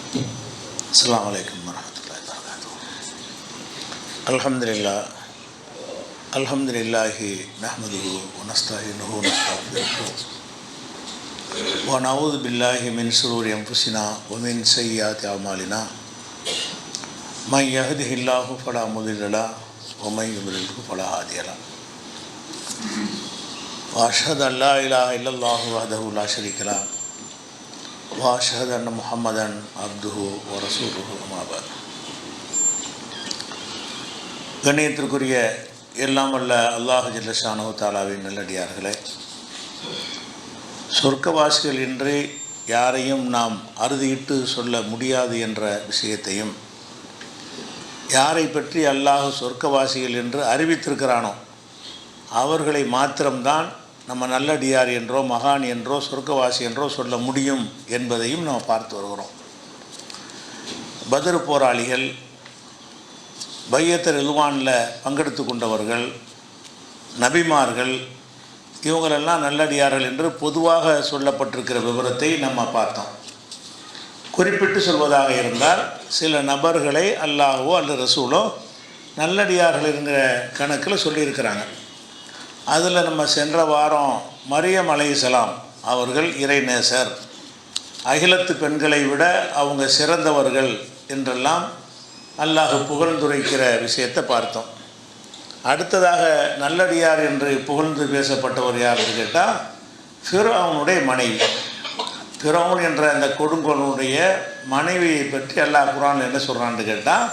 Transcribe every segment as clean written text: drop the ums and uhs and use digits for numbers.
அஸ்ஸலாமு அலைக்கும் வரஹ்மத்துல்லாஹி வபரகாத்துஹு. அல்ஹம்துலில்லாஹி நஹ்மதுஹு வ நஸ்தஈனுஹு வ நஸ்தக்ஃபிருஹு வ நஊது பில்லாஹி மின் ஷுரூரி அன்ஃபுஸினா வ மின் ஸய்யிஆத்தி அஅமாலினா மன் யஹ்திஹில்லாஹு ஃபலா முதில்ல லஹு வ மன் யுضللஹு ஃபலா ஹாதிய லஹு. வ அஷ்ஹது அன் லா இலாஹா இல்லல்லாஹு வஹ்தஹு லா ஷரீக லஹு வ அஷ்ஹது அன்ன முஹம்மதன் அப்துஹு வ ரசூலுஹு அம்மா பஅத். கண்ணியத்திற்குரிய எல்லாம் வல்ல அல்லாஹ் ஜல்ல ஷானஹு தஆலாவின் நல்லடியார்களே, சொர்க்கவாசிகள் இன்றி யாரையும் நாம் அறுதியிட்டு சொல்ல முடியாது என்ற விஷயத்தையும், யாரை பற்றி அல்லாஹ் சொர்க்கவாசிகள் என்று அறிவித்திருக்கிறானோ அவர்களை மாத்திரம்தான் நம்ம நல்லடியார் என்றோ மகான் என்றோ சொர்க்கவாசி என்றோ சொல்ல முடியும் என்பதையும் நம்ம பார்த்து வருகிறோம். பத்ர் போராளிகள், பையத் ரில்வானில் பங்கெடுத்து கொண்டவர்கள், நபிமார்கள், இவங்களெல்லாம் நல்லடியார்கள் என்று பொதுவாக சொல்லப்பட்டிருக்கிற விவரத்தை நம்ம பார்த்தோம். குறிப்பிட்டு சொல்வதாக இருந்தால் சில நபர்களை அல்லாஹோ அல்லது ரசூலோ நல்லடியார்கள் என்கிற கணக்கில் சொல்லியிருக்கிறாங்க. அதில் நம்ம சென்ற வாரம் மரியம் அலைஹிஸ்ஸலாம் அவர்கள் இறைநேசர், அகிலத்து பெண்களை விட அவங்க சிறந்தவர்கள் என்றெல்லாம் அல்லாஹ் புகழ்ந்துரைக்கிற விஷயத்தை பார்த்தோம். அடுத்ததாக நல்லடியார் என்று புகழ்ந்து பேசப்பட்டவர் யாருன்னு கேட்டால் ஃபிர்அவுனுடைய மனைவி. ஃபிர்அவுன் என்ற அந்த கொடுங்கோலனுடைய மனைவியை பற்றி அல்லாஹ் குர்ஆனில் என்ன சொல்கிறான்னு கேட்டால்,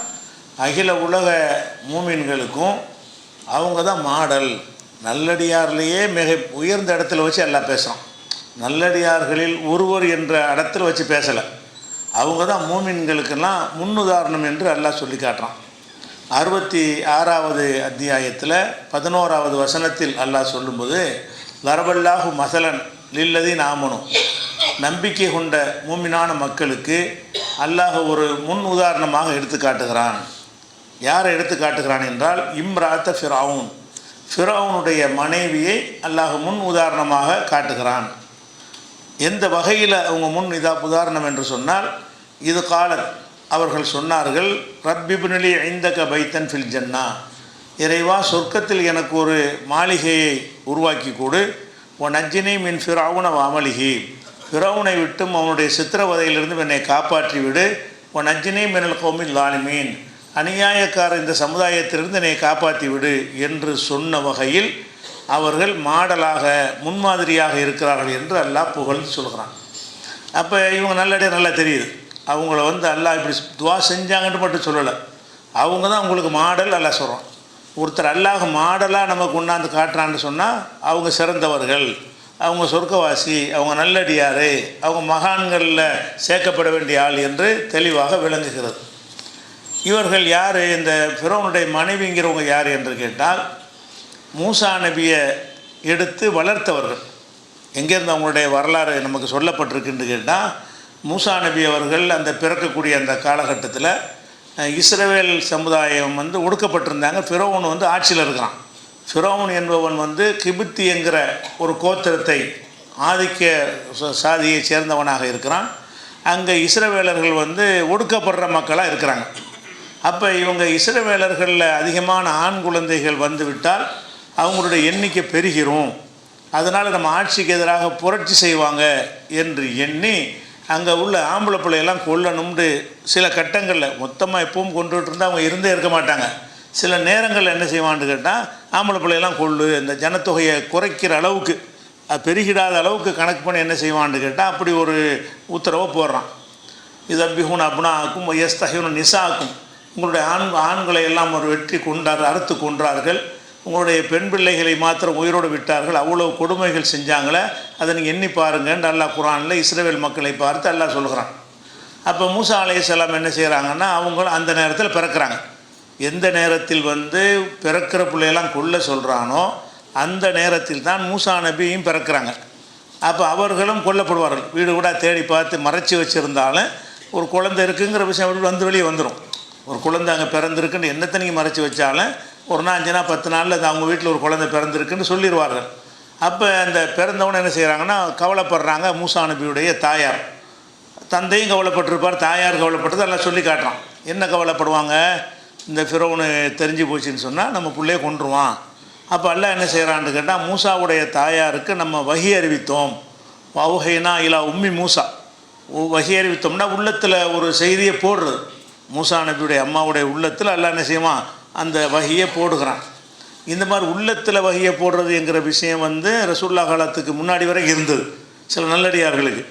அகில உலக மூமின்களுக்கும் அவங்க தான் மாடல். நல்லடியார்லேயே மிக உயர்ந்த இடத்துல வச்சு எல்லாம் பேசுகிறோம். நல்லடியார்களில் ஒருவர் என்ற இடத்துல வச்சு பேசலை, அவங்க தான் மூமின்களுக்கெல்லாம் முன்னுதாரணம் என்று அல்லாஹ் சொல்லி காட்டுறான். 66வது அத்தியாயத்தில் 11வது வசனத்தில் அல்லாஹ் சொல்லும்போது, லரபல்லாஹு மசலன் லில்லதீன ஆமனு, நம்பிக்கை கொண்ட மூமினான மக்களுக்கு அல்லாஹ் ஒரு முன் உதாரணமாக எடுத்து காட்டுகிறான். யாரை எடுத்து காட்டுகிறான் என்றால் இம்ராத்த ஃபிர்அவுன், ஃபிர்அவுனுடைய மனைவியை அல்லாஹ் முன் உதாரணமாக காட்டுகிறான். எந்த வகையில் அவங்க முன் உதாரணம் என்று சொன்னால், இது காலத், அவர்கள் சொன்னார்கள், ரப்பிப்னுலி இந்தக பைத்தன் ஃபில் ஜன்னா, இறைவா சொர்க்கத்தில் எனக்கு ஒரு மாளிகையை உருவாக்கி கொடு. ஒ நஜ்ஜினி மின் ஃபிர்அவுன வ அமலிஹி, ஃபிர்அவுனை விட்டும் அவனுடைய சித்திரவதையிலிருந்து என்னை காப்பாற்றி விடு. ஒ நஜ்ஜினி மினல் கௌமில் லாலிமீன், அநியாயக்கார இந்த சமுதாயத்திலிருந்து என்னை காப்பாற்றி விடு என்று சொன்ன வகையில் அவர்கள் மாடலாக முன்மாதிரியாக இருக்கிறார்கள் என்று அல்லாஹ் புகழ்ந்து சொல்கிறான். அப்போ இவங்க நல்லடியாக நல்லா தெரியுது, அவங்கள அல்லாஹ் இப்படி துவா செஞ்சாங்கன்னு மட்டும் சொல்லலை, அவங்க தான் உங்களுக்கு மாடல் அல்லாஹ் சொல்கிறான். ஒருத்தர் அல்லாஹ் மாடலாக நமக்கு கொண்டாந்து காட்டுறான்னு சொன்னால் அவங்க சிறந்தவர்கள், அவங்க சொர்க்கவாசி, அவங்க நல்லடியார், அவங்க மகான்களில் சேர்க்கப்பட வேண்டிய ஆள் என்று தெளிவாக விளங்குகிறது. இவர்கள் யார்? இந்த ஃபிர்அவுனுடைய மனைவிங்கிறவங்க யார் என்று கேட்டால், மூசா நபியை எடுத்து வளர்த்தவர்கள். எங்கேருந்து அவங்களுடைய வரலாறு நமக்கு சொல்லப்பட்டிருக்குன்னு கேட்டால், மூசா நபி அவர்கள் அந்த பிறக்கக்கூடிய அந்த காலகட்டத்தில் இஸ்ரவேல் சமுதாயம் ஒடுக்கப்பட்டிருந்தாங்க. ஃபிர்அவுன் ஆட்சியில் இருக்கிறான். ஃபிர்அவுன் என்பவன் கிபித்தி என்கிற ஒரு கோத்திரத்தை, ஆதிக்க சாதியை சேர்ந்தவனாக இருக்கிறான். அங்கே இஸ்ரவேலர்கள் ஒடுக்கப்படுற மக்களாக இருக்கிறாங்க. அப்போ இவங்க இஸ்ரவேலர்களில் அதிகமான ஆண் குழந்தைகள் வந்துவிட்டால் அவங்களுடைய எண்ணிக்கை பெருகிரும், அதனால் நம்ம ஆட்சிக்கு எதிராக புரட்சி செய்வாங்க என்று எண்ணி அங்கே உள்ள ஆம்பளை பிள்ளையெல்லாம் கொல்லணும்னு சில கட்டங்களில், மொத்தமாக எப்பவும் கொண்டுகிட்டு இருந்தால் அவங்க இருந்தே இருக்க மாட்டாங்க, சில நேரங்களில் என்ன செய்வான்னு கேட்டால் ஆம்பளை பிள்ளையெல்லாம் கொள்ளு, இந்த ஜனத்தொகையை குறைக்கிற அளவுக்கு, பெருகிடாத அளவுக்கு கணக்கு பண்ணி என்ன செய்வான்னு கேட்டால் அப்படி ஒரு உத்தரவை போடுறான். இது அப்பிஹூன் அப்னா ஆக்கும் எஸ்தஹூன் நிசாக்கும், உங்களுடைய ஆண்களை எல்லாம் ஒரு வெற்றி அறுத்து கொன்றார்கள், உங்களுடைய பெண் பிள்ளைகளை மாத்திரம் உயிரோடு விட்டார்கள், அவ்வளோ கொடுமைகள் செஞ்சாங்களே, அதை நீங்கள் எண்ணி பாருங்கன்னு அல்லாஹ் குர்ஆனில் இஸ்ரவேல் மக்களை பார்த்து அல்லாஹ் சொல்கிறான். அப்போ மூசா அலைஹிஸ்ஸலாம் என்ன செய்கிறாங்கன்னா, அவங்க அந்த நேரத்தில் பிறக்கிறாங்க. எந்த நேரத்தில் பிறக்கிற பிள்ளையெல்லாம் கொல்ல சொல்கிறானோ அந்த நேரத்தில் தான் மூசா நபியும் பிறக்கிறாங்க. அப்போ அவர்களும் கொல்லப்படுவார்கள். வீடு கூட தேடி பார்த்து மறைச்சி வச்சுருந்தாலும் ஒரு குழந்தை இருக்குங்கிற விஷயம் வெளியே வந்துடும். ஒரு குழந்தை அங்கே பிறந்திருக்குன்னு என்னத்தை நீங்கள் மறைச்சி வச்சாலும் ஒரு 5 நாள் 10 நாளில் அவங்க வீட்டில் ஒரு குழந்தை பிறந்திருக்குன்னு சொல்லிடுவார்கள். அப்போ அந்த பிறந்தவனை என்ன செய்கிறாங்கன்னா கவலைப்படுறாங்க மூசா நபியுடைய தாயார். தந்தையும் கவலைப்பட்டிருப்பார், தாயார் கவலைப்பட்டது எல்லாம் சொல்லி காட்டுறான். என்ன கவலைப்படுவாங்க? இந்த ஃபிரௌனு தெரிஞ்சு போச்சுன்னு சொன்னால் நம்ம பிள்ளைய கொன்றுவான். அப்போ அல்லாஹ் என்ன செய்கிறான்னு கேட்டால், மூசாவுடைய தாயாருக்கு நம்ம வஹி அறிவித்தோம். வஹைனா இலா உம்மி மூசா. வஹி அறிவித்தோம்னா உள்ளத்தில் ஒரு செய்தியை போடுறது. மூசா நபியுடைய அம்மாவுடைய உள்ளத்தில் அல்லாஹ் என்ன செய்வான்? அந்த வஹியை போடுகிறான். இந்த மாதிரி உள்ளத்தில் வஹியை போடுறது என்கிற விஷயம் ரசூலுல்லாஹ் காலத்துக்கு முன்னாடி வரை இருந்தது சில நல்லடியார்களுக்கு.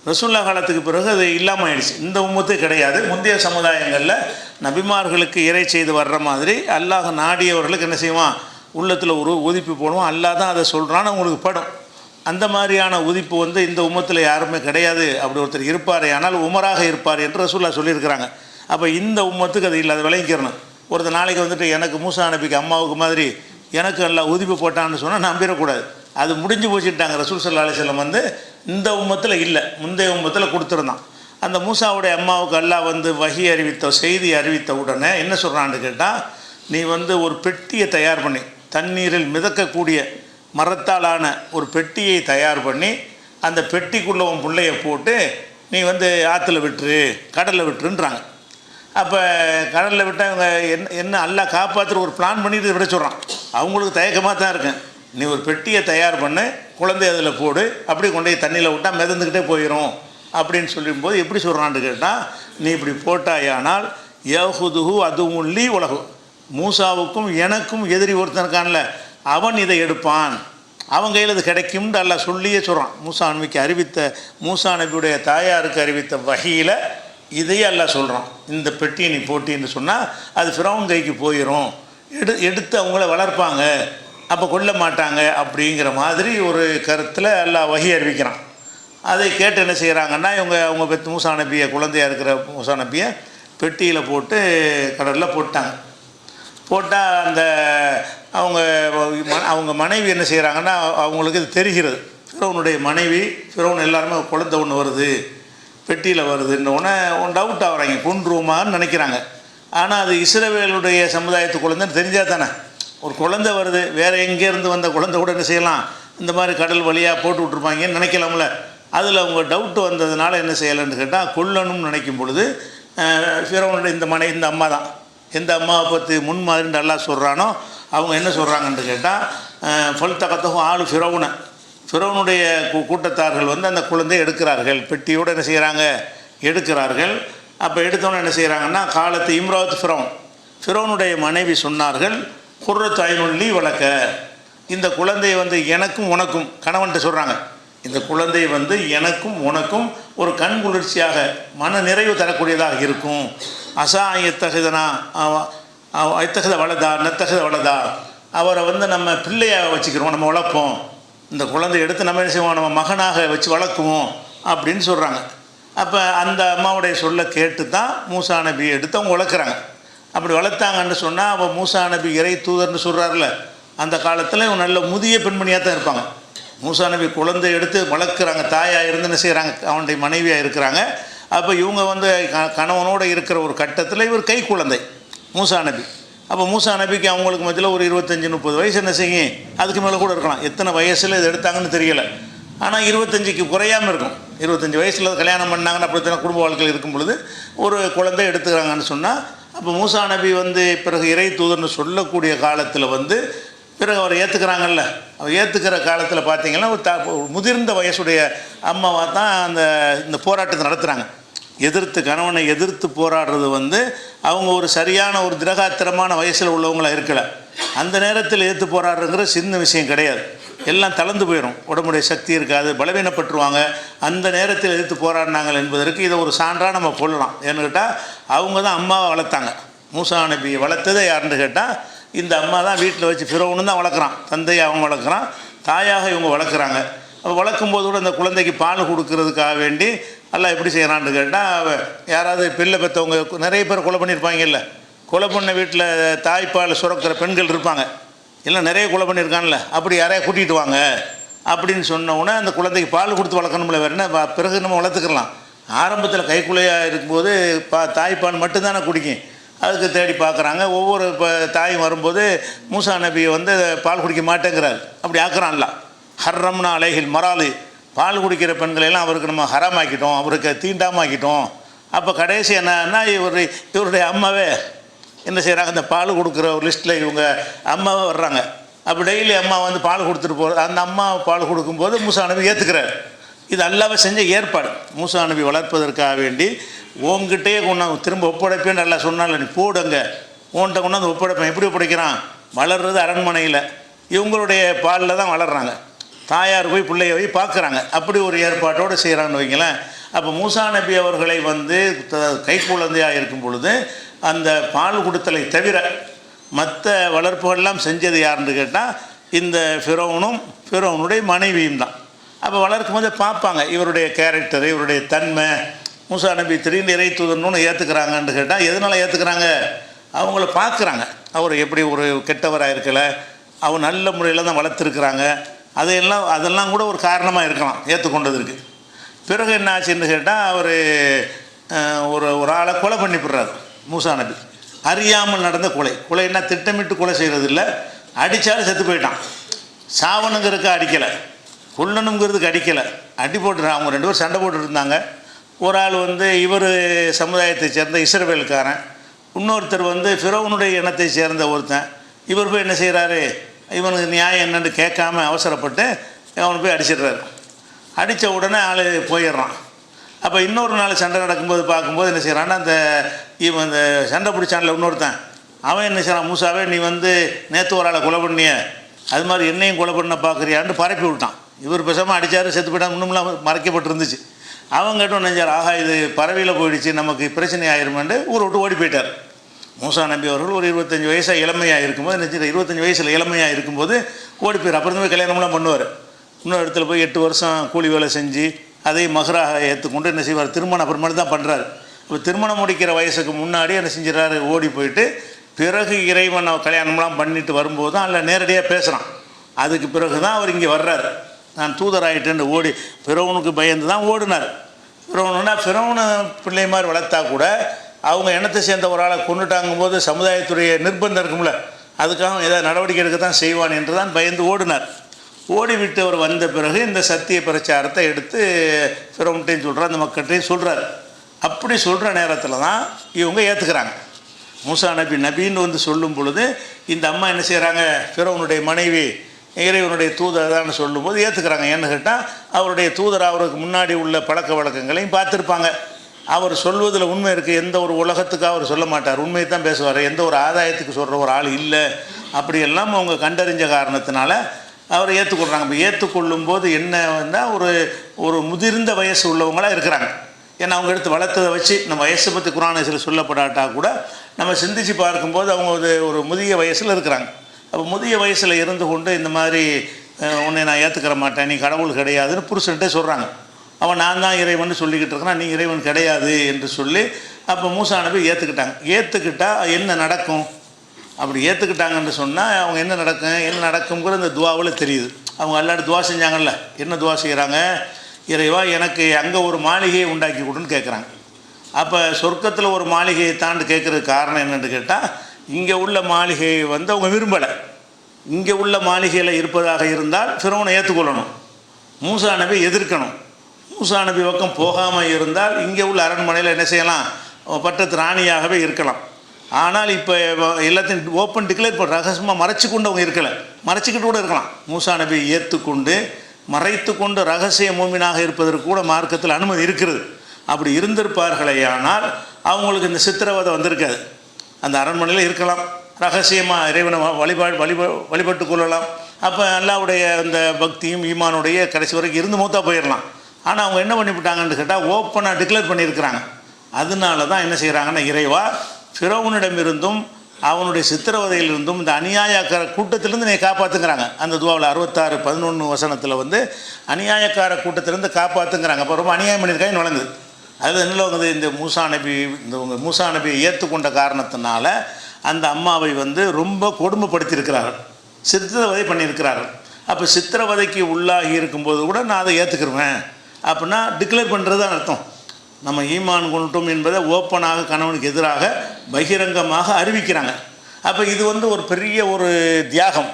ரசூலுல்லாஹ் காலத்துக்கு பிறகு அது இல்லாமல் ஆயிடுச்சு. இந்த உம்மத்து கிடையாது. முந்தைய சமுதாயங்களில் நபிமார்களுக்கு இறை செய்து வர்ற மாதிரி அல்லாஹ் நாடியவர்களுக்கு என்ன செய்வான்? உள்ளத்தில் ஒரு உதிப்பு போடுவோம். அல்லாஹ் தான் அதை சொல்கிறான்னு உங்களுக்கு படும். அந்த மாதிரியான உதிப்பு இந்த உம்மத்தில் யாருமே கிடையாது. அப்படி ஒருத்தர் இருப்பார், ஆனால் உமராக இருப்பார் என்று ரசூலுல்லாஹ் சொல்லியிருக்கிறாங்க. அப்போ இந்த உம்மத்துக்கு அது இல்லை, அதை விளங்கிக்கிறணும். ஒருத்தர் நாளைக்கு எனக்கு மூசா நபிக்கு அம்மாவுக்கு மாதிரி எனக்கு எல்லாம் உதிப்பு போட்டான்னு சொன்னால் நம்பிடக்கூடாது. அது முடிஞ்சு போச்சுட்டாங்க. ரசூல் ஸல்லல்லாஹு அலைஹி வஸல்லம் இந்த உம்மத்தில் இல்லை, முந்தைய உம்மத்தில் கொடுத்துருந்தான். அந்த மூசாவுடைய அம்மாவுக்கு அல்லாஹ் வஹி அறிவித்த செய்தி அறிவித்த உடனே என்ன சொல்கிறான்னு கேட்டால், நீ ஒரு பெட்டியை தயார் பண்ணி, தண்ணீரில் மிதக்கக்கூடிய மரத்தாலான ஒரு பெட்டியை தயார் பண்ணி அந்த பெட்டிக்குள்ளே உன் பிள்ளைய போட்டு நீ ஆற்றுல விட்டுரு, கடலில் விட்டுருன்றாங்க. அப்போ கடலில் விட்டால் இவங்க என்ன அல்லாஹ் காப்பாற்றுற ஒரு பிளான் பண்ணிட்டு விட சொல்கிறான். அவங்களுக்கு தயக்கமாக தான் இருக்கேன். நீ ஒரு பெட்டியை தயார் பண்ணு, குழந்தை அதில் போடு, அப்படி கொண்டு போய் தண்ணியில் விட்டால் மிதந்துக்கிட்டே போயிடும் அப்படின்னு சொல்லும்போது எப்படி சொல்கிறான்னு கேட்டால், நீ இப்படி போட்டாயானால் யஹுதுஹு அதுவுல்லி உலகு, மூசாவுக்கும் எனக்கும் எதிரி ஒருத்தனுக்கான்ல அவன் இதை எடுப்பான், அவன் கையில் இது கிடைக்கும்னு அல்லாஹ் சொல்லியே சொல்கிறான். மூசா நபிக்கு அறிவித்த, மூசா நபியுடைய தாயாருக்கு அறிவித்த வஹியில் இதையே அல்லாஹ் சொல்கிறான். இந்த பெட்டியை நீ போட்டின்னு சொன்னால் அது ஃபிரௌன் கைக்கு போயிடும், எடுத்து அவங்கள வளர்ப்பாங்க, அப்போ கொல்ல மாட்டாங்க அப்படிங்கிற மாதிரி ஒரு கருத்தில் அல்லாஹ் வஹி அறிவிக்கிறான். அதை கேட்டு என்ன செய்கிறாங்கன்னா, அவங்க பெற்ற மூசா நபியை, குழந்தையாக இருக்கிற மூசா நபியை பெட்டியில் போட்டு கடலில் போட்டாங்க. போட்டால் அவங்க மனைவி என்ன செய்கிறாங்கன்னா, அவங்களுக்கு இது தெரிகிறது. ஃபிரௌனுடைய மனைவி, ஃபிரௌன் எல்லாருமே குழந்தை ஒன்று வருது, பெட்டியில் வருதுன்னொன்னே டவுட் ஆகிறாங்க, கொன்றுவோமான்னு நினைக்கிறாங்க. ஆனால் அது இஸ்ரவேலுடைய சமுதாயத்து குழந்தைன்னு தெரிஞ்சால் தானே. ஒரு குழந்தை வருது, வேறு எங்கேருந்து வந்த குழந்தை கூட என்ன செய்யலாம், இந்த மாதிரி கடல் வழியாக போட்டு விட்ருப்பாங்கன்னு நினைக்கலாம்ல. அதில் அவங்க டவுட்டு வந்ததுனால என்ன செய்யலைன்னு கேட்டால், கொல்லணும்னு நினைக்கும் பொழுது ஃபிரௌனுடைய இந்த அம்மா தான், எந்த அம்மாவை பற்றி முன்மாதிரின்னு அல்லாஹ் சொல்கிறானோ அவங்க என்ன சொல்கிறாங்கன்னு கேட்டால், ஃபல்தகத்தஹு ஆளு ஃபிரௌன, ஃபிரௌனுடைய கூட்டத்தார்கள் அந்த குழந்தையை எடுக்கிறார்கள், பெட்டியோடு என்ன செய்கிறாங்க, எடுக்கிறார்கள். அப்போ எடுத்தோன்னே என்ன செய்கிறாங்கன்னா, காலத்து இம்ராத் ஃபிரௌனுடைய மனைவி சொன்னார்கள், குர்ரத்து ஐனுல்லி வளர்க்க, இந்த குழந்தை எனக்கும் உனக்கும், கணவன்கிட்ட சொல்கிறாங்க, இந்த குழந்தை எனக்கும் உனக்கும் ஒரு கண் குளிர்ச்சியாக மன நிறைவு தரக்கூடியதாக இருக்கும். அசா எத்தகுதனா எத்தகுத வளதா நத்தகுத வளதா, அவரை நம்ம பிள்ளையாக வச்சுக்கிறோம், நம்ம வளர்ப்போம், இந்த குழந்தை எடுத்து நம்ம என்ன செய்வோம், நம்ம மகனாக வச்சு வளர்க்குவோம் அப்படின்னு சொல்கிறாங்க. அப்போ அந்த அம்மாவுடைய சொல்ல கேட்டு தான் மூசா நபியை எடுத்து அவங்க வளர்க்குறாங்க. அப்படி வளர்த்தாங்கன்னு சொன்னால், அவள் மூசா நபி இறை தூதர்னு சொல்கிறார்ல, அந்த காலத்தில் இவங்க நல்ல முதிய பெண்மணியாக தான் இருப்பாங்க. மூசா நபி குழந்தை எடுத்து வளர்க்குறாங்க, தாயாக இருந்து என்ன செய்கிறாங்க, அவனுடைய மனைவியாக இருக்கிறாங்க. அப்போ இவங்க கணவனோடு இருக்கிற ஒரு கட்டத்தில் இவர் கை குழந்தை மூசா நபி. அப்போ மூசா நபிக்கு அவங்களுக்கு மத்தியில் ஒரு 25-30 வயசு என்ன செய்யும், அதுக்கு மேலே கூட இருக்கலாம். எத்தனை வயசில் இது எடுத்தாங்கன்னு தெரியலை. ஆனால் 25க்கு குறையாமல் இருக்கும். 25 வயசில் கல்யாணம் பண்ணாங்கன்னு அப்படி குடும்ப வாழ்க்கையில் இருக்கும் பொழுது ஒரு குழந்தை எடுத்துக்கிறாங்கன்னு சொன்னால், அப்போ மூசா நபி பிறகு இறை தூதர்னு சொல்லக்கூடிய காலத்தில் பிறகு அவர் ஏற்றுக்கிறாங்கல்ல, அவர் ஏற்றுக்கிற காலத்தில் பார்த்திங்கன்னா ஒரு முதிர்ந்த வயசுடைய அம்மாவாக தான் இந்த போராட்டத்தை நடத்துகிறாங்க. கணவனை எதிர்த்து போராடுறது அவங்க ஒரு சரியான ஒரு திரகாத்திரமான வயசில் உள்ளவங்களாக இருக்கலை. அந்த நேரத்தில் எதிர்த்து போராடுறங்கிற சின்ன விஷயம் கிடையாது. எல்லாம் தளர்ந்து போயிடும், உடம்புடைய சக்தி இருக்காது, பலவீனப்பட்டுருவாங்க. அந்த நேரத்தில் எதிர்த்து போராடினாங்க என்பதற்கு இதை ஒரு சான்றாக நம்ம கொள்ளலாம். ஏன்னு கேட்டால், அவங்க தான் அம்மாவை வளர்த்தாங்க. மூசா நபியை வளர்த்ததே யாருன்னு கேட்டால், இந்த அம்மா தான் வீட்டில் வச்சு ஃபிரௌனு தான் வளர்க்குறான், தந்தையை அவன் வளர்க்குறான், தாயாக இவங்க வளர்க்குறாங்க. அப்போ வளர்க்கும்போது கூட அந்த குழந்தைக்கு பால் கொடுக்கறதுக்காக வேண்டி எல்லாம் எப்படி செய்கிறான்னு கேட்டால், யாராவது பிள்ளை பெற்றவங்க நிறைய பேர் கொலை பண்ணியிருப்பாங்கல்ல, கொலை பண்ண வீட்டில் தாய்ப்பால் சுரக்கிற பெண்கள் இருப்பாங்க, இல்லை நிறைய கொலை பண்ணியிருக்கான்ல, அப்படி யாரையா கூட்டிகிட்டு வாங்க அப்படின்னு சொன்னோன்னே அந்த குழந்தைக்கு பால் கொடுத்து வளர்க்கணும்ல, வேறு என்ன, பிறகு நம்ம வளர்த்துக்கலாம். ஆரம்பத்தில் கைக்குள்ளையாக இருக்கும்போது தாய்ப்பால் மட்டும்தானே குடிக்கும். அதுக்கு தேடி பார்க்குறாங்க. ஒவ்வொரு தாயும் வரும்போது மூசா நபியை பால் குடிக்க மாட்டேங்கிறார், அப்படி ஆக்குறான்ல. ஹர்ரம்னா அலைஹில் மராலு, பால் குடிக்கிற பெண்களெல்லாம் அவருக்கு நம்ம ஹராமாக்கிட்டோம், அவருக்கு தீண்டாமாக்கிட்டோம். அப்போ கடைசி என்னன்னா இவருடைய அம்மாவே என்ன செய்கிறாங்க, இந்த பால் கொடுக்குற ஒரு லிஸ்ட்டில் இவங்க அம்மாவே வர்றாங்க. அப்போ டெய்லி அம்மா வந்து பால் கொடுத்துட்டு போகிறது. அந்த அம்மா பால் கொடுக்கும்போது மூசா நபி ஏற்றுக்கிறார். இது அல்லாஹ் செஞ்ச ஏற்பாடு. மூசா நபி வளர்ப்பதற்காக வேண்டி உங்ககிட்டே கொண்டாந்து திரும்ப ஒப்படைப்பேன்னு நல்லா சொன்னால, நீ போடுங்க உன்கிட்ட கொண்டாந்து ஒப்படைப்பேன். எப்படி ஒப்படைக்கிறான்? வளர்றது அரண்மனையில், இவங்களுடைய பாலில் தான் வளர்கிறாங்க. தாயார் போய் பிள்ளைய போய் பார்க்குறாங்க. அப்படி ஒரு ஏற்பாட்டோடு செய்கிறான்னு வைங்களேன். அப்போ மூசா நபி அவர்களை வந்து கைக்குழந்தையாக இருக்கும் பொழுது அந்த பால் கொடுத்தலை தவிர மற்ற வளர்ப்புகள்லாம் செஞ்சது யாருன்னு கேட்டால் இந்த ஃபிரௌனுடைய மனைவியும் தான். அப்போ வளர்க்கும் போது பார்ப்பாங்க இவருடைய கேரக்டர், இவருடைய தன்மை. மூசா நபி திடீர்னு இறை தூதர்னு ஏற்றுக்கிறாங்கன்னு கேட்டால் எதனால் ஏற்றுக்கிறாங்க? அவங்கள பார்க்குறாங்க, அவர் எப்படி ஒரு கெட்டவராக இருக்கலை, அவர் நல்ல முறையில் தான் வளர்த்துருக்குறாங்க. அதெல்லாம் கூட ஒரு காரணமாக இருக்கலாம் ஏற்றுக்கொண்டதற்கு. பிறகு என்ன ஆச்சுன்னு கேட்டால் அவர் ஒரு ஆளை கொலை பண்ணிவிடுறாரு மூசா நபி. அறியாமல் நடந்த கொலைன்னா திட்டமிட்டு கொலை செய்கிறது இல்லை, அடித்தாலும் செத்து போயிட்டான். சாவணுங்கிறதுக்கு அடிக்கலை, கொல்லணுங்கிறதுக்கு அடிக்கலை, அடி போட்டுறான். அவங்க 2 பேரும் சண்டை போட்டு இருந்தாங்க. ஒரு ஆள் வந்து இவர் சமுதாயத்தை சேர்ந்த இஸ்ரவேலுக்காரன், இன்னொருத்தர் வந்து ஃபிரௌனுடைய இனத்தை சேர்ந்த ஒருத்தன். இவர் போய் என்ன செய்கிறாரு, இவனுக்கு நியாயம் என்னன்னு கேட்காம அவசரப்பட்டு அவனை போய் அடிச்சிடுறாரு. அடித்த உடனே ஆள் போயிடுறான். அப்போ இன்னொரு நாள் சண்டை நடக்கும்போது பார்க்கும்போது என்ன செய்கிறான்னா, இவன் இந்த சண்டை பிடிச்சான்ல இன்னொருத்தன், அவன் என்ன செய்கிறான், மூசாவே நீ வந்து நேற்று ஒரு ஆளை கொலை பண்ணிய, அது மாதிரி என்னையும் கொலை பண்ண பார்க்குறியான்னு பரப்பி விட்டான். இவர் பேசாமல் அடித்தார், செத்து போயிட்டான், இன்னும்லாம் மறைக்கப்பட்டிருந்துச்சு. அவங்க கேட்டோம் நெஞ்சார், ஆகா இது பறவையில் போயிடுச்சு, நமக்கு பிரச்சனை ஆயிருமெண்டு ஊரை விட்டு ஓடி போயிட்டார். மூசா நபி அவர்கள் ஒரு 25 வயசாக இளமையாக இருக்கும்போது நினச்சிட்டு 25 வயசில் இளமையாக இருக்கும்போது ஓடி போயிரு. அப்புறம் போய் கல்யாணம்லாம் பண்ணுவார். இன்னொரு இடத்துல போய் 8 வருஷம் கூலி வேலை செஞ்சு அதை மகராக ஏற்றுக்கொண்டு என்ன செய்வார், திருமணம் அப்புறமேட்டு தான் பண்ணுறாரு. இப்போ திருமணம் முடிக்கிற வயசுக்கு முன்னாடி என்ன செஞ்சிடறாரு, ஓடி போயிட்டு பிறகு இறைவன் கல்யாணம்லாம் பண்ணிட்டு வரும்போது தான் அதில் நேரடியாக பேசுகிறான். அதுக்கு பிறகு தான் அவர் இங்கே வர்றாரு. நான் தூதராயிட்டேன்னு ஓடி ஃபிரௌனுக்கு பயந்து தான் ஓடினார். ஃபிரௌனை பிள்ளை மாதிரி வளர்த்தா கூட அவங்க இனத்தை சேர்ந்த ஒரு ஆளை கொண்டுட்டாங்கும் போது சமுதாயத்துடைய நிர்பந்தம் இருக்கும்ல, அதுக்காக ஏதாவது நடவடிக்கை எடுக்க தான் செய்வான் என்று தான் பயந்து ஓடினார். ஓடிவிட்டு அவர் வந்த பிறகு இந்த சத்திய பிரச்சாரத்தை எடுத்து ஃபிரௌன்ட்டையும் சொல்கிறார், அந்த மக்கள்கிட்டையும் சொல்கிறார். அப்படி சொல்கிற நேரத்தில் தான் இவங்க ஏற்றுக்கிறாங்க. மூசா நபின்னு வந்து சொல்லும் பொழுது இந்த அம்மா என்ன செய்கிறாங்க, ஃபிரௌனுடைய மனைவி இறைவனுடைய தூதர் தான் சொல்லும்போது ஏற்றுக்கிறாங்க. ஏன்னு கேட்டால் அவருடைய தூதர் அவருக்கு முன்னாடி உள்ள பழக்க வழக்கங்களையும் பார்த்துருப்பாங்க. அவர் சொல்வதில் உண்மை இருக்குது, எந்த ஒரு உலகத்துக்காக அவர் சொல்ல மாட்டார், உண்மையை தான் பேசுவார், எந்த ஒரு ஆதாயத்துக்கு சொல்கிற ஒரு ஆள் இல்லை. அப்படியெல்லாம் அவங்க கண்டறிஞ்ச காரணத்தினால அவர் ஏற்றுக்கொள்கிறாங்க. இப்போ ஏற்றுக்கொள்ளும் போது என்ன வந்தால் ஒரு முதிர்ந்த வயசு உள்ளவங்களாக இருக்கிறாங்க. ஏன்னா அவங்க எடுத்து வளர்த்ததை வச்சு நம்ம வயசை பற்றி குரானில் சொல்லப்படாட்டா கூட நம்ம சிந்திச்சு பார்க்கும்போது அவங்க ஒரு முதிய வயசில் இருக்கிறாங்க. அப்போ முதிய வயசில் இருந்து கொண்டு இந்த மாதிரி உன்னை நான் ஏற்றுக்கிற மாட்டேன், நீ கடவுள் கிடையாதுன்னு புருஷன்ட்டே சொல்கிறாங்க. அவன் நான் தான் இறைவன் சொல்லிக்கிட்டு இருக்கிறான், நீ இறைவன் கிடையாது என்று சொல்லி அப்போ மூசா நபி ஏற்றுக்கிட்டாங்க. ஏற்றுக்கிட்டால் என்ன நடக்கும், அப்படி ஏற்றுக்கிட்டாங்கன்னு சொன்னால் அவங்க என்ன நடக்குங்கிற இந்த துவாவில் தெரியுது. அவங்க எல்லாரும் துவா செஞ்சாங்கல்ல, என்ன துவா செய்கிறாங்க, இறைவா எனக்கு அங்கே ஒரு மாளிகையை உண்டாக்கி கொடுன்னு கேட்குறாங்க. அப்போ சொர்க்கத்தில் ஒரு மாளிகையை தாண்டு கேட்குறதுக்கு காரணம் என்னென்னு கேட்டால், இங்கே உள்ள மாளிகையை வந்து அவங்க விரும்பலை. இங்கே உள்ள மாளிகையில் இருப்பதாக இருந்தால் ஃபிரௌனை ஏற்றுக்கொள்ளணும், மூசா நபி எதிர்க்கணும். மூசா நபி பக்கம் போகாமல் இருந்தால் இங்கே உள்ள அரண்மனையில் என்ன செய்யலாம், பட்டத்து ராணியாகவே இருக்கலாம். ஆனால் இப்போ எல்லாத்தையும் ஓப்பன் டிக்ளேர் பண்ண ரகசியமாக மறைச்சி கொண்டு அவங்க இருக்கலை, மறைச்சிக்கிட்டு கூட இருக்கலாம். மூசா நபி ஏற்றுக்கொண்டு மறைத்து கொண்டு ரகசிய மூமினாக இருப்பதற்கு கூட மார்க்கத்தில் அனுமதி இருக்கிறது. அப்படி இருந்திருப்பார்களே ஆனால் அவங்களுக்கு இந்த சித்திரவதை வந்திருக்காது. அந்த அரண்மனையில் இருக்கலாம், ரகசியமாக இறைவனை வழிபட்டு கொள்ளலாம். அப்போ அல்லாவுடைய அந்த பக்தியும் ஈமானுடைய கடைசி வரைக்கும் இருந்து மூத்தா போயிடலாம். ஆனால் அவங்க என்ன பண்ணிவிட்டாங்கன்னு கேட்டால் ஓப்பனாக டிக்ளேர் பண்ணியிருக்கிறாங்க. அதனால தான் என்ன செய்கிறாங்கன்னா, இறைவா ஃபிரௌனிடமிருந்தும் அவனுடைய சித்திரவதையிலிருந்தும் இந்த அநியாயக்கார கூட்டத்திலேருந்து நீ காப்பாற்றுங்கிறாங்க. அந்த துவாவில் 66:11 வசனத்தில் வந்து அநியாயக்கார கூட்டத்திலேருந்து காப்பாற்றுங்கிறாங்க. அப்போ ரொம்ப அநியாயம் பண்ணியிருக்காங்க வழங்குது. அதில் என்ன வந்து இந்த மூசா நபியை ஏற்றுக்கொண்ட காரணத்தினால அந்த அம்மாவை வந்து ரொம்ப கொடுமைப்படுத்தியிருக்கிறார்கள், சித்திரவதை பண்ணியிருக்கிறார்கள். அப்போ சித்திரவதைக்கு உள்ளாகி இருக்கும்போது கூட நான் அதை ஏற்றுக்கிருவேன் அப்படின்னா டிக்ளேர் பண்ணுறது தான் அர்த்தம். நம்ம ஈமான் கொண்டோம் என்பதை ஓப்பனாக கணவனுக்கு எதிராக பகிரங்கமாக அறிவிக்கிறாங்க. அப்போ இது வந்து ஒரு பெரிய ஒரு தியாகம்.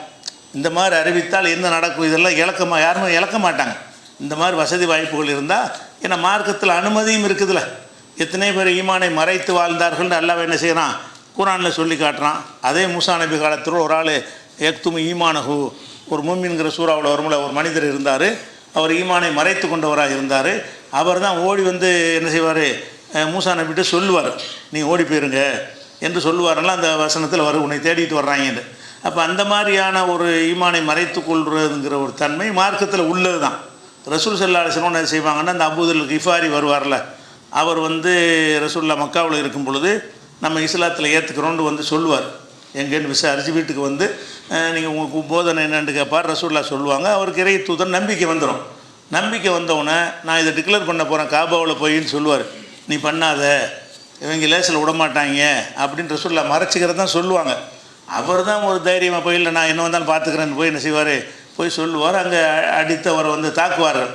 இந்த மாதிரி அறிவித்தால் என்ன நடக்கும், இதெல்லாம் யாருமே இழக்க மாட்டாங்க. இந்த மாதிரி வசதி வாய்ப்புகள் இருந்தால், ஏன்னா மார்க்கத்தில் அனுமதியும் இருக்குதுல்ல. எத்தனை பேர் ஈமானை மறைத்து வாழ்ந்தார்கள்னு அல்லாஹ் என்ன செய்கிறான், குர்ஆனில் சொல்லி காட்டுறான். அதே மூசா நபி காலத்தில் ஒரு ஆள் எக்தும் ஈமானஹு, ஒரு மூமின்கிற சூறாவில் வரும்ல, ஒரு மனிதர் இருந்தார். அவர் ஈமானை மறைத்து கொண்டவராக இருந்தார். அவர் தான் ஓடி வந்து என்ன செய்வார், மூசா நபிகிட்ட சொல்லுவார், நீ ஓடி போயிருங்க என்று சொல்லுவாரெல்லாம் அந்த வசனத்தில் வரும், உன்னை தேடிட்டு வர்றாங்கன்னு. அப்போ அந்த மாதிரியான ஒரு ஈமானை மறைத்து கொள்றதுங்கிற ஒரு தன்மை மார்க்கத்தில் உள்ளது தான். ரசூல் ஸல்லல்லாஹு அலைஹி வஸல்லம் என்ன செய்வாங்கன்னா, அந்த அபூதல் கிஃபாரி வருவார்ல, அவர் வந்து ரசூலுல்லா மக்காவில் இருக்கும் பொழுது நம்ம இஸ்லாத்தில் ஏற்றுக்கிறோன்னு வந்து சொல்லுவார். எங்கேன்னு விசாரித்து வீட்டுக்கு வந்து நீங்கள் உங்களுக்கு போதனை என்னென்னு கேட்பார். ரசூலுல்லா சொல்லுவாங்க. அவருக்கு இறை தூதர் நம்பிக்கை வந்துடும். நம்பிக்கை வந்தவுடனே நான் இதை டிக்ளேர் பண்ண போகிறேன் காபாவில் போயின்னு சொல்லுவார். நீ பண்ணாத, இவங்க லேசில் விடமாட்டாங்க அப்படின்னு ரசூலுல்லா மறைச்சிக்கிறது தான் சொல்லுவாங்க. அவர் தான் ஒரு தைரியமாக போய், இல்லை நான் என்ன வந்தாலும் பார்த்துக்கிறேன்னு போய் என்ன செய்வார், போய் சொல்லுவார். அங்கே அடித்து அவரை வந்து தாக்குவார்கள்.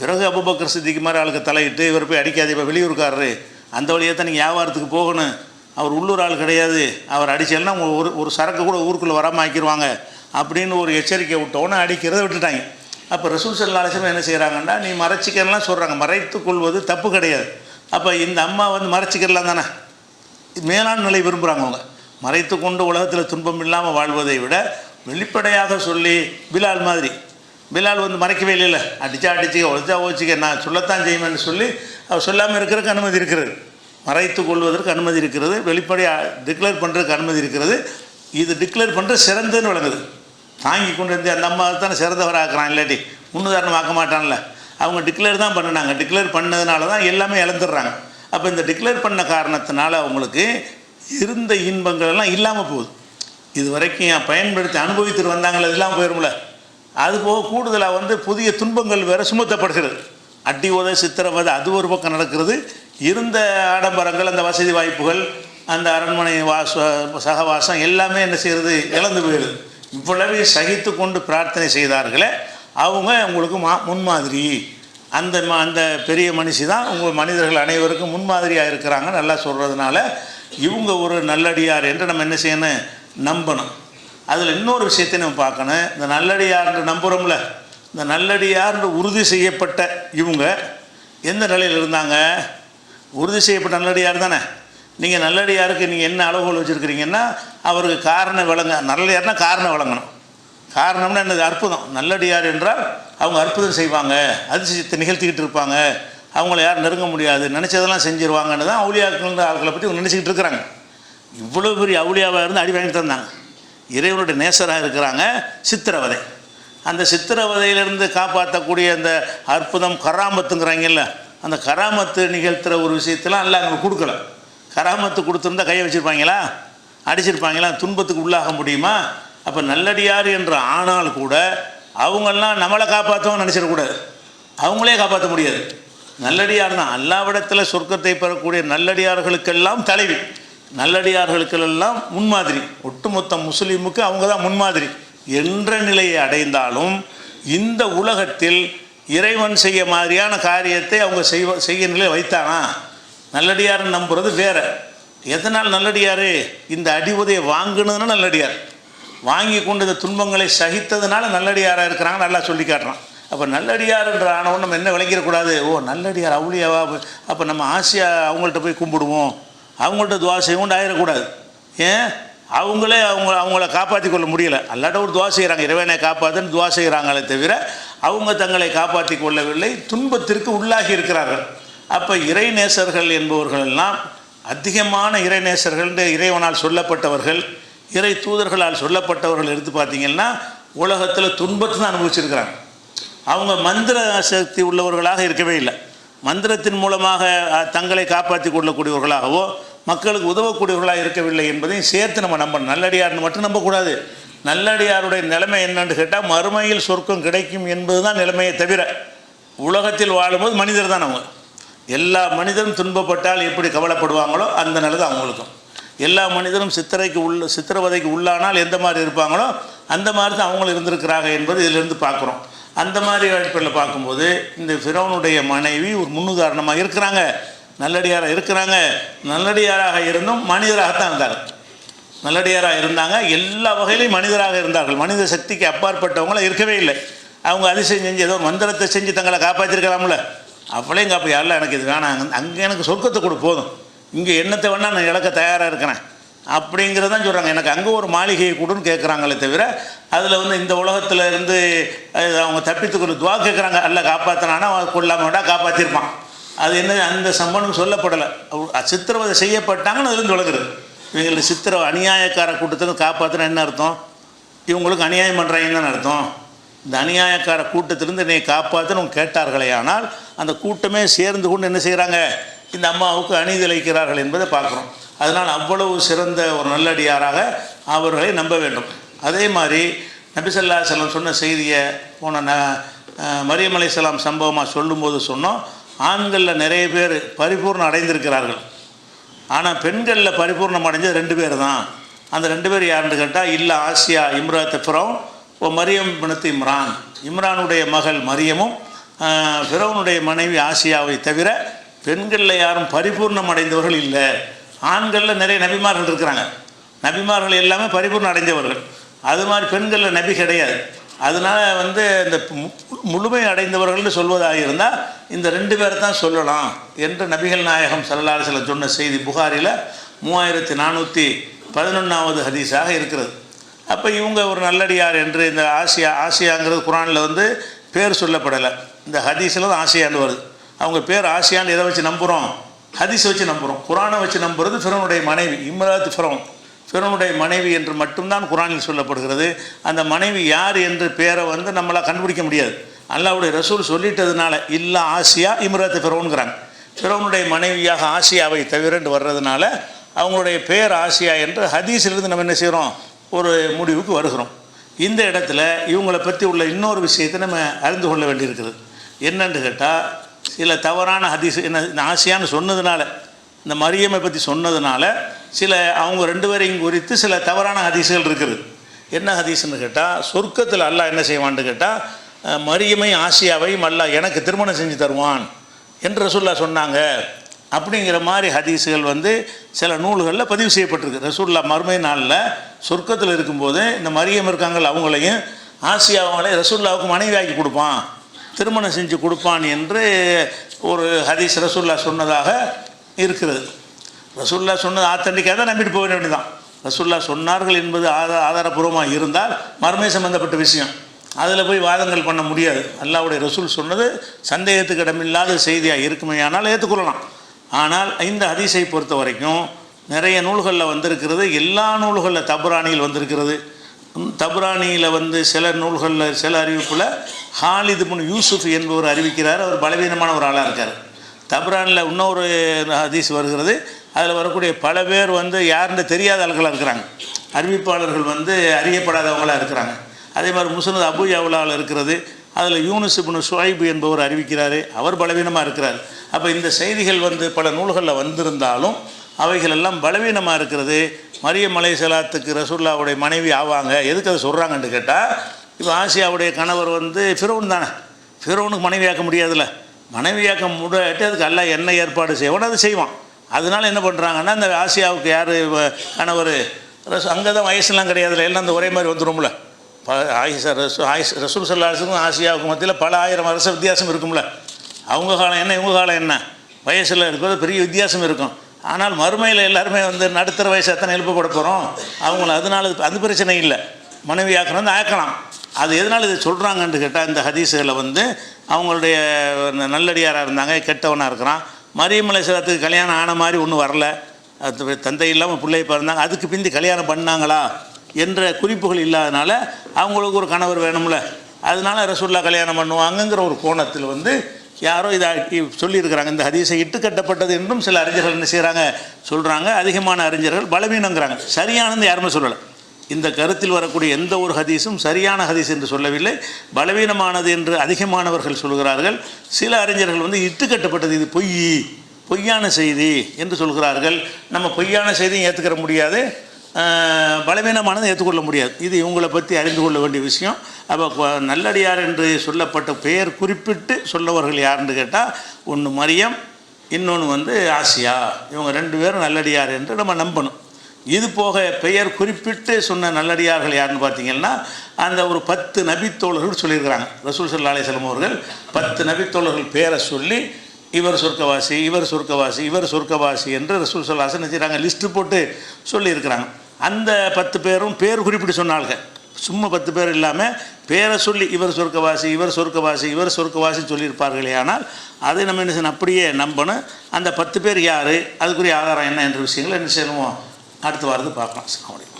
பிறகு அபூபக்கர் சித்திக் மாதிரி ஆளுக்கு தலையிட்டு, இவர் போய் அடிக்காதே, இப்போ வெளியூருக்காரரு, அந்த வழியாக தான் நீங்கள் வியாபாரத்துக்கு போகணும், அவர் உள்ளூர் ஆள் கிடையாது, அவர் அடிச்சேன்னா ஒரு சரக்கு கூட ஊருக்குள்ளே வராமல் ஆக்கிடுவாங்க அப்படின்னு ஒரு எச்சரிக்கை விட்டோன்னே அடிக்கிறத விட்டுட்டாங்க. அப்போ ரசூல் ஸல்லல்லாஹு அலைஹி வஸல்லம் என்ன செய்கிறாங்கன்னா, நீ மறைச்சிக்கலாம் சொல்கிறாங்க, மறைத்து கொள்வது தப்பு கிடையாது. அப்போ இந்த அம்மா வந்து மறைச்சிக்கலாம் தானே, மேலான நிலை விரும்புகிறாங்க. அவங்க மறைத்து கொண்டு உலகத்தில் துன்பம் இல்லாமல் வாழ்வதை விட வெளிப்படையாக சொல்லி, பிலால் மாதிரி, பிலால் வந்து மறைக்கவே இல்லை, அடித்து ஒழிச்சா ஓச்சிக்க நான் சொல்லத்தான் செய்வேன்னு சொல்லி அவர் சொல்லாமல் இருக்கிறதுக்கு அனுமதி இருக்கிறது. மறைத்து கொள்வதற்கு அனுமதி இருக்கிறது, வெளிப்படையாக டிக்ளேர் பண்ணுறதுக்கு அனுமதி இருக்கிறது. இது டிக்ளேர் பண்ணுறது சிறந்ததுன்னு விளங்குது. தாங்கி கொண்டு வந்து அந்த அம்மா தானே சிறந்தவராக்குறான், இல்லாட்டி முன்னுதாரணம் ஆக்க மாட்டான்ல. அவங்க டிக்ளேர் தான் பண்ணினாங்க. டிக்ளேர் பண்ணதுனால தான் எல்லாமே இழந்துடுறாங்க. அப்போ இந்த டிக்ளேர் பண்ண காரணத்தினால அவங்களுக்கு இருந்த இன்பங்கள் எல்லாம் இல்லாமல் போகுது. இது வரைக்கும் பயன்படுத்தி அனுபவித்துட்டு வந்தாங்களே, இதெல்லாம் போயிடும்ல. அதுபோக கூடுதலாக வந்து புதிய துன்பங்கள் வேறு சுமத்தப்படுகிறது. அடி உதை சித்திரவதை அது ஒரு பக்கம் நடக்கிறது. இருந்த ஆடம்பரங்கள், அந்த வசதி வாய்ப்புகள், அந்த அரண்மனை சகவாசம் எல்லாமே என்ன செய்கிறது, இழந்து போயிடுது. இவ்வளவு சகித்து கொண்டு பிரார்த்தனை செய்தார்களே, அவங்க உங்களுக்கு முன்மாதிரி. அந்த பெரிய மனுஷி தான் உங்கள் மனிதர்கள் அனைவருக்கும் முன்மாதிரியாக இருக்கிறாங்க நல்லா சொல்கிறதுனால இவங்க ஒரு நல்லடியார் என்று நம்ம என்ன செய்யணும், நம்பணும். அதில் இன்னொரு விஷயத்தை நம்ம பார்க்கணும். இந்த நல்லடியார்ன்று நம்புகிறோம்ல, இந்த நல்லடியார்ன்று உறுதி செய்யப்பட்ட இவங்க எந்த நிலையில் இருந்தாங்க, உறுதி செய்யப்பட்ட நல்லடியார் தானே. நீங்கள் நல்லடியாருக்கு நீங்கள் என்ன அளவுகோல் வச்சுருக்கிறீங்கன்னா, அவருக்கு காரணம் விளங்க, நல்லடியார்னா காரணம் விளங்கணும். காரணம்னா என்னது, அற்புதம். நல்லடியார் என்றால் அவங்க அற்புதம் செய்வாங்க, அதிசயத்தை நிகழ்த்திக்கிட்டு இருப்பாங்க, அவங்கள யாரும் நெருங்க முடியாது, நினச்சதெல்லாம் செஞ்சுருவாங்கன்னு தான் அவுலியாக்கள்ன்ற ஆட்களை பற்றி அவங்க நினச்சிக்கிட்டு இருக்கிறாங்க. இவ்வளோ பெரிய அவுலியாவாக இருந்து அடி வாங்கி தந்தாங்க. இறைவனுடைய நேசராக இருக்கிறாங்க. சித்திரவதை, அந்த சித்திரவதையிலிருந்து காப்பாற்றக்கூடிய அந்த அற்புதம் கராமத்துங்கிறாங்கல்ல, அந்த கராமத்து நிகழ்த்துகிற ஒரு விஷயத்தெல்லாம் எல்லாம் அங்கே கொடுக்கல. கராமத்து கொடுத்துருந்தா கையை வச்சுருப்பாங்களா, அடிச்சிருப்பாங்களா, துன்பத்துக்கு உள்ளாக முடியுமா? அப்போ நல்லடியார் என்று ஆனால் கூட அவங்கெல்லாம் நம்மளை காப்பாற்றவும் நினச்சிடக்கூடாது, அவங்களே காப்பாற்ற முடியாது. நல்லடியார் தான் அல்லாவிடத்தில் சொர்க்கத்தை பெறக்கூடிய நல்லடியார்களுக்கெல்லாம் தலைவி, நல்லடியார்களுக்கெல்லாம் முன்மாதிரி. ஒட்டுமொத்த முஸ்லீமுக்கு அவங்க தான் முன்மாதிரி என்ற நிலையை அடைந்தாலும் இந்த உலகத்தில் இறைவன் செய்ய மாதிரியான காரியத்தை அவங்க செய்ய நிலையை வைத்தானா, நல்லடியார்னு நம்புறது வேறு. எதனால் நல்லடியார், இந்த அடி உதையை வாங்கினதுன்னா நல்லடியார், வாங்கி கொண்டு இந்த துன்பங்களை சகித்ததுனால நல்லடியாராக இருக்கிறாங்க, நல்லா சொல்லி காட்டுறான். அப்போ நல்லடியார்ன்ற ஆனவன் நம்ம என்ன விளங்கிடக்கூடாது, ஓ நல்லடியார் அவுளியாவா, அப்போ நம்ம ஆசையாக அவங்கள்ட்ட போய் கும்பிடுவோம், அவங்கள்ட்ட துவா செய்வோம் ஆயிடக்கூடாது. ஏன், அவங்கள காப்பாற்றி கொள்ள முடியலை, அல்லாட்ட ஒரு துவா செய்கிறாங்க, இறைவனை காப்பாற்றுன்னு துவா செய்கிறாங்களே தவிர அவங்க தங்களை காப்பாற்றி கொள்ளவில்லை, துன்பத்திற்கு உள்ளாகி இருக்கிறார்கள். அப்போ இறைநேசர்கள் என்பவர்கள் எல்லாம் அதிகமான இறைநேசர்கள், இறைவனால் சொல்லப்பட்டவர்கள், இறை தூதர்களால் சொல்லப்பட்டவர்கள் எடுத்து பார்த்திங்கன்னா உலகத்தில் துன்பத்தை தான் அனுபவிச்சிருக்கிறாங்க. அவங்க மந்திர சக்தி உள்ளவர்களாக இருக்கவே இல்லை. மந்திரத்தின் மூலமாக தங்களை காப்பாற்றி கொள்ளக்கூடியவர்களாகவோ மக்களுக்கு உதவக்கூடியவர்களாக இருக்கவில்லை என்பதையும் சேர்த்து நம்ம நம்பணும். நல்லடியார்னு மட்டும் நம்பக்கூடாது. நல்லடியாருடைய நிலைமை என்னன்னு கேட்டால் மறுமையில் சொர்க்கம் கிடைக்கும் என்பது தான் நிலைமையை தவிர, உலகத்தில் வாழும்போது மனிதர் தான் அவங்க. எல்லா மனிதரும் துன்பப்பட்டால் எப்படி கவலைப்படுவாங்களோ அந்த நிலை தான் அவங்களுக்கும். எல்லா மனிதரும் சித்திரவதைக்கு உள்ளானால் எந்த மாதிரி இருப்பாங்களோ அந்த மாதிரி தான் அவங்களும் இருந்திருக்கிறாங்க என்பது இதிலிருந்து பார்க்குறோம். அந்த மாதிரி அடிப்படையில் பார்க்கும்போது இந்த ஃபிரௌனுடைய மனைவி ஒரு முன்னுதாரணமாக இருக்கிறாங்க, நல்லடியாராக இருக்கிறாங்க. நல்லடியாராக இருந்தும் மனிதராகத்தான் இருந்தார்கள். நல்லடியாராக இருந்தாங்க, எல்லா வகையிலையும் மனிதராக இருந்தார்கள். மனித சக்திக்கு அப்பாற்பட்டவங்களாம் இருக்கவே இல்லை. அவங்க அதிசயம் செஞ்சு ஏதோ மந்திரத்தை செஞ்சு தங்களை காப்பாற்றிருக்கலாம்ல. அவளையும் காப்பா, யாரில் எனக்கு இது வேணாம், அங்கே எனக்கு சொர்க்கத்தை கொடு போதும், இங்கே என்னத்தை வேணால் நான் இழக்க தயாராக இருக்கிறேன் அப்படிங்கிறதான் சொல்கிறாங்க. எனக்கு அங்கே ஒரு மாளிகையை கொடுன்னு கேட்குறாங்களே தவிர அதில் வந்து இந்த உலகத்தில் இருந்து அவங்க தப்பித்துக்கொண்டு துவா கேட்குறாங்க. அல்ல காப்பாற்றினானா கொள்ளாம வேண்டாம், காப்பாற்றிருப்பான். அது என்ன அந்த சம்பவம் சொல்லப்படலை. சித்திரவதை செய்யப்பட்டாங்கன்னு அதுலேருந்து விளக்குறது. இவங்களுக்கு அநியாயக்கார கூட்டத்தில் காப்பாற்றினா என்ன அர்த்தம்? இவங்களுக்கு அநியாயம் பண்ணுறாங்கன்னு தான் அர்த்தம். இந்த அநியாயக்கார கூட்டத்திலிருந்து என்னை காப்பாற்றணும் கேட்டார்களே, ஆனால் அந்த கூட்டமே சேர்ந்து கொண்டு என்ன செய்கிறாங்க, இந்த அம்மாவுக்கு அநீதிழைக்கிறார்கள் என்பதை பார்க்குறோம். அதனால் அவ்வளவு சிறந்த ஒரு நல்லடியாராக அவர்களை நம்ப வேண்டும். அதே மாதிரி நபி ஸல்லல்லாஹு அலைஹி வஸல்லம் சொன்ன செய்தியை போன மரியம் அலைஹிஸ்ஸலாம் சம்பவமாக சொல்லும்போது சொன்னோம், ஆண்களில் நிறைய பேர் பரிபூர்ணம் அடைந்திருக்கிறார்கள், ஆனால் பெண்களில் பரிபூர்ணம் அடைஞ்சது 2 பேர் தான். அந்த 2 பேர் யாருன்னு கேட்டால், இல்லை ஆசியா இம்ராத் ஃபிரௌன் ஓ மரியம் பினத் இம்ரான், இம்ரானுடைய மகள் மரியமும் ஃபிரௌனுடைய மனைவி ஆசியாவை தவிர பெண்களில் யாரும் பரிபூர்ணம் அடைந்தவர்கள் இல்லை. ஆண்களில் நிறைய நபிமார்கள் இருக்கிறாங்க, நபிமார்கள் எல்லாமே பரிபூர்ணம் அடைந்தவர்கள். அது மாதிரி பெண்களில் நபி கிடையாது. அதனால் வந்து இந்த முழுமை அடைந்தவர்கள்னு சொல்வதாக இருந்தால் இந்த 2 பேரை தான் சொல்லலாம் என்று நபிகள் நாயகம் ஸல்லல்லாஹு அலைஹி வஸல்லம் சொன்ன செய்தி புகாரில் 3411வது ஹதீஸாக இருக்கிறது. அப்போ இவங்க ஒரு நல்லடியார் என்று இந்த ஆசியாங்கிறது குரானில் வந்து பேர் சொல்லப்படலை, இந்த ஹதீஸில் தான் ஆசியான்னு வருது. அவங்க பேர் ஆசியான்னு எதை வச்சு நம்புகிறோம்? ஹதீஸை வச்சு நம்புகிறோம். குரானை வச்சு நம்புறது ஃபிரௌனுடைய மனைவி இம்ராத் ஃபிரௌன், ஃபிரௌனுடைய மனைவி என்று மட்டும்தான் குரானில் சொல்லப்படுகிறது. அந்த மனைவி யார் என்று பேரை வந்து நம்மளால் கண்டுபிடிக்க முடியாது. அல்லாஹ்வுடைய ரசூல் சொல்லிட்டதுனால இல்லை ஆசியா இம்ராத் ஃபிரௌனுங்கிறாங்க. ஃபிரௌனுடைய மனைவியாக ஆசியாவை தவிரண்டு வர்றதுனால அவங்களுடைய பேர் ஆசியா என்று ஹதீஸிலிருந்து நம்ம என்ன செய்கிறோம், ஒரு முடிவுக்கு வருகிறோம். இந்த இடத்துல இவங்களை பற்றி உள்ள இன்னொரு விஷயத்தை நம்ம அறிந்து கொள்ள வேண்டியிருக்கிறது. என்னன்னு கேட்டால், சில தவறான ஹதீஸ் என்ன ஆசியான்னு சொன்னதுனால, இந்த மரியமை பற்றி சொன்னதுனால சில அவங்க 2 பேரையும் குறித்து சில தவறான ஹதீஸுகள் இருக்குது. என்ன ஹதீஸ்ன்னு கேட்டால், சொர்க்கத்தில் அல்லாஹ் என்ன செய்வான்னு கேட்டால், மரியமை ஆசியாவையும் அல்லாஹ் எனக்கு திருமணம் செஞ்சு தருவான் என்று ரசூலுல்லாஹ் சொன்னாங்க அப்படிங்கிற மாதிரி ஹதீஸுகள் வந்து சில நூல்களில் பதிவு செய்யப்பட்டிருக்கு. ரசூலுல்லாஹ் மறுமை நாளில் சொர்க்கத்தில் இருக்கும்போது இந்த மரியம் இருக்காங்கள் அவங்களையும் ஆசியாவங்களையும் ரசூலுல்லாஹ்வுக்கு மனைவியாக்கி கொடுப்பான், திருமணம் செஞ்சு கொடுப்பான் என்று ஒரு ஹதீஸ் ரசூலுல்லாஹ் சொன்னதாக இருக்கிறது. ரசூலுல்லாஹ் சொன்னது ஆத்தன்டிக்காக தான் நம்பிட்டு போக வேண்டியதான். ரசூலுல்லாஹ் சொன்னார்கள் என்பது ஆதாரபூர்வமாக இருந்தால் மறுமை சம்பந்தப்பட்ட விஷயம், அதில் போய் வாதங்கள் பண்ண முடியாது. அல்லாஹ்வுடைய ரசூல் சொன்னது சந்தேகத்துக்கு இடமில்லாத செய்தியாக இருக்குமே ஆனால் ஏற்றுக்கொள்ளலாம். ஆனால் இந்த ஹதீஸை பொறுத்த வரைக்கும் நிறைய நூல்களில் வந்திருக்கிறது, எல்லா நூல்களில் தபுரானியில் வந்திருக்கிறது. தபுரானியில் வந்து சில நூல்களில் சில அறிவிப்பில் ஹாலித் இப்னு யூசுஃப் என்பவர் அறிவிக்கிறார், அவர் பலவீனமான ஒரு ஆளாக இருக்கார். தபுரானில் இன்னொரு ஹதீஸ் வருகிறது, அதில் வரக்கூடிய பல பேர் வந்து யாருன்னு தெரியாத ஆட்களாக இருக்கிறாங்க, அறிவிப்பாளர்கள் வந்து அறியப்படாதவங்களாக இருக்கிறாங்க. அதே மாதிரி முஸ்னத் அபூ யவ்லாவில் இருக்கிறது, அதில் யூனுஸ் இப்னு ஷுஐப் என்பவர் அறிவிக்கிறார், அவர் பலவீனமாக இருக்கிறார். அப்போ இந்த செய்திகள் வந்து பல நூல்களில் வந்திருந்தாலும் அவைகள் எல்லாம் பலவீனமாக இருக்கிறது. மரியம் அலைஹிஸ்ஸலாத்துக்கு ரசூலுல்லாஹ்வுடைய மனைவி ஆவாங்க, எதுக்கு அதை சொல்கிறாங்கன்னு கேட்டால், இப்போ ஆசியாவுடைய கணவர் வந்து ஃபிரௌன் தானே, ஃபிரௌனுக்கு மனைவியாக்க முடியாதுல்ல, மனைவியாக்க முடியாட்டி அதுக்கு அல்லாஹ் என்ன ஏற்பாடு செய்வானோ அதை செய்வான். அதனால் என்ன பண்ணுறாங்கன்னா, இந்த ஆசியாவுக்கு யார் கணவர் அங்கே தான் வயசுலாம் கிடையாதுல்ல, எல்லாம் அந்த ஒரே மாதிரி வந்துடும்ல. ரசூல் ஸல்லல்லாஹு அலைஹி வஸல்லம் ஆசியாவுக்கு மத்தியில் பல ஆயிரம் வருஷ வித்தியாசம் இருக்கும்ல. அவங்க காலம் என்ன இவங்க காலம் என்ன, வயசில் இருக்கிறது பெரிய வித்தியாசம் இருக்கும். ஆனால் மறுமையில் எல்லாருமே வந்து நடுத்தர வயசு எத்தனை எழுப்பப்பட போகிறோம் அவங்கள, அதனால் அது பிரச்சனை இல்லை, மனைவி ஆக்கணும் வந்து ஆக்கலாம். அது எதனால் இது சொல்கிறாங்கன்னு கேட்டால், இந்த ஹதீஸுகளை வந்து அவங்களுடைய நல்லடியாராக இருந்தாங்க, கெட்டவனாக இருக்கிறான். மரியம் அலைஹிஸ்ஸலாத்துக்கு கல்யாணம் ஆன மாதிரி ஒன்றும் வரல, அது தந்தை இல்லாமல் பிள்ளை பிறந்தாங்க, அதுக்கு பிந்தி கல்யாணம் பண்ணாங்களா என்ற குறிப்புகள் இல்லாதனால அவங்களுக்கு ஒரு கணவர் வேணும்ல, அதனால ரசூலுல்லாஹ் கல்யாணம் பண்ணுவாங்கங்கிற ஒரு கோணத்தில் வந்து யாரோ இதை சொல்லியிருக்கிறாங்க. இந்த ஹதீஸை இட்டுக்கட்டப்பட்டது என்றும் சில அறிஞர்கள் என்ன செய்கிறாங்க சொல்கிறாங்க. அதிகமான அறிஞர்கள் பலவீனங்கிறாங்க, சரியானது யாருமே சொல்லலை. இந்த கருத்தில் வரக்கூடிய எந்த ஒரு ஹதீஸும் சரியான ஹதீஸ் என்று சொல்லவில்லை, பலவீனமானது என்று அதிகமானவர்கள் சொல்கிறார்கள். சில அறிஞர்கள் வந்து இட்டுக்கட்டப்பட்டது, இது பொய்யான செய்தி என்று சொல்கிறார்கள். நம்ம பொய்யான செய்தியும் ஏற்றுக்கிற முடியாது, பலவீனமானதை ஏற்றுக்கொள்ள முடியாது. இது இவங்களை பற்றி அறிந்து கொள்ள வேண்டிய விஷயம். அப்போ நல்லடியார் என்று சொல்லப்பட்ட பெயர் குறிப்பிட்டு சொல்லவர்கள் யாருன்னு கேட்டால், ஒன்று மரியம், இன்னொன்று வந்து ஆசியா. இவங்க 2 பேரும் நல்லடியார் என்று நம்ம நம்பணும். இது போக பெயர் குறிப்பிட்டு சொன்ன நல்லடியார்கள் யாருன்னு பார்த்தீங்கன்னா அந்த ஒரு 10 நபித்தோழர்கள் சொல்லியிருக்கிறாங்க. ரசூல் ஸல்லல்லாஹு அலைஹி வஸல்லம் அவர்கள் 10 நபித்தோழர்கள் பேரை சொல்லி இவர் சொர்க்கவாசி, இவர் சொர்க்கவாசி, இவர் சொர்க்கவாசி என்று ரசூல் ஸல்லல்லாஹு அலைஹி வஸல்லம் நினைச்சாங்க, லிஸ்ட்டு போட்டு சொல்லியிருக்கிறாங்க. அந்த 10 பேரும் பேர் குறிப்பிட்டு சொன்னாங்க. சும்மா 10 பேர் இல்லாமல் பேரை சொல்லி இவர் சொர்க்கவாசி, இவர் சொர்க்கவாசி, இவர் சொர்க்கவாசின்னு சொல்லியிருப்பார்களே. ஆனால் அதை நம்ம என்ன செய்யணும், அப்படியே நம்பணும். அந்த 10 பேர் யார், அதுக்குரிய ஆதாரம் என்ன என்ற விஷயங்களை என்ன செய்யணுமோ அடுத்த வாரத்தை பார்க்கலாம். அஸ்ஸலாமு அலைக்கும்.